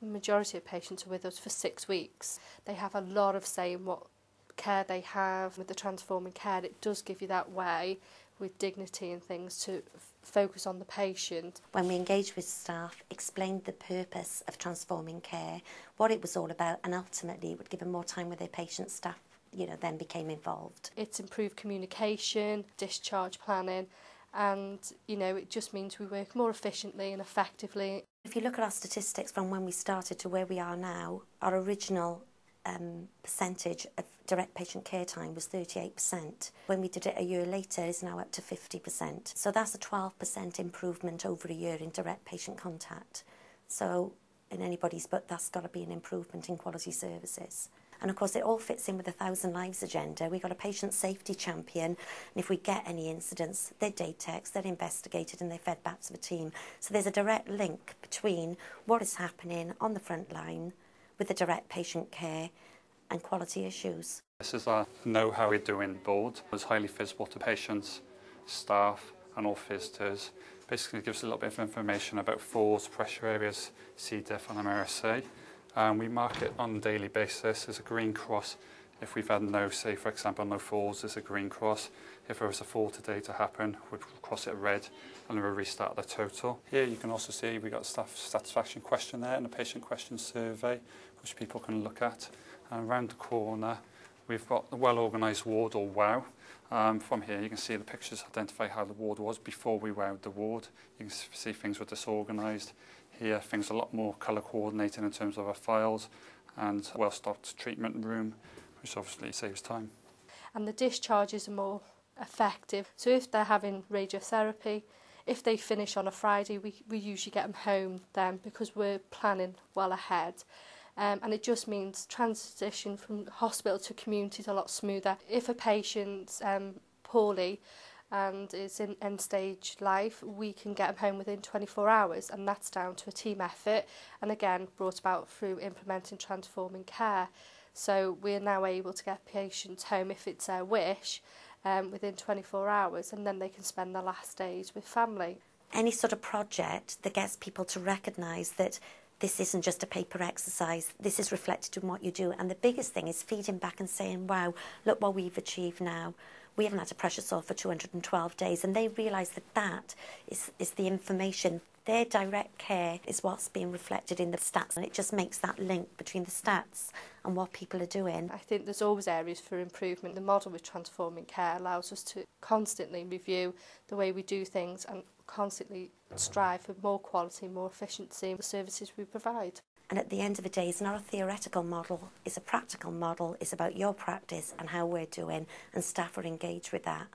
The majority of patients are with us for 6 weeks. They have a lot of say in what care they have. With the transforming care, it does give you that way with dignity and things to focus on the patient. When we engaged with staff, explained the purpose of transforming care, what it was all about, and ultimately it would give them more time with their patients, staff then became involved. It's improved communication, discharge planning, and it just means we work more efficiently and effectively. If you look at our statistics from when we started to where we are now, our original percentage of direct patient care time was 38%. When we did it a year later, it's now up to 50%. So that's a 12% improvement over a year in direct patient contact. So in anybody's book, that's got to be an improvement in quality services. And of course, it all fits in with the 1,000 Lives agenda. We've got a patient safety champion, and if we get any incidents, they're day-techs, they're investigated, and they're fed back to the team. So there's a direct link between what is happening on the front line with the direct patient care and quality issues. This is our Know How We're Doing board. It's highly visible to patients, staff, and all visitors. Basically, it gives a little bit of information about falls, pressure areas, C. diff, and MRSA. We mark it on a daily basis. There's a green cross. If we've had say for example, no falls, there's a green cross. If there was a fall today to happen, we'd cross it red and we'll restart the total. Here you can also see we've got a staff satisfaction questionnaire and a patient question survey, which people can look at. And around the corner, we've got the well-organised ward, or WOW. From here, you can see the pictures identify how the ward was before we wowed the ward. You can see things were disorganised. Here, things are a lot more colour coordinated in terms of our files, and well-stocked treatment room, which obviously saves time. And the discharges are more effective. So if they're having radiotherapy, if they finish on a Friday, we usually get them home then, because we're planning well ahead. And it just means transition from hospital to community is a lot smoother. If a patient's poorly and is in end-stage life, we can get them home within 24 hours, and that's down to a team effort, and again brought about through implementing transforming care. So we're now able to get patients home, if it's their wish, within 24 hours, and then they can spend their last days with family. Any sort of project that gets people to recognise that this isn't just a paper exercise, this is reflected in what you do. And the biggest thing is feeding back and saying, wow, look what we've achieved now. We haven't had a pressure sore for 212 days, and they realise that that is the information. Their direct care is what's being reflected in the stats, and it just makes that link between the stats and what people are doing. I think there's always areas for improvement. The model with transforming care allows us to constantly review the way we do things and constantly strive for more quality, more efficiency in the services we provide. And at the end of the day, it's not a theoretical model, it's a practical model. It's about your practice and how we're doing, and staff are engaged with that.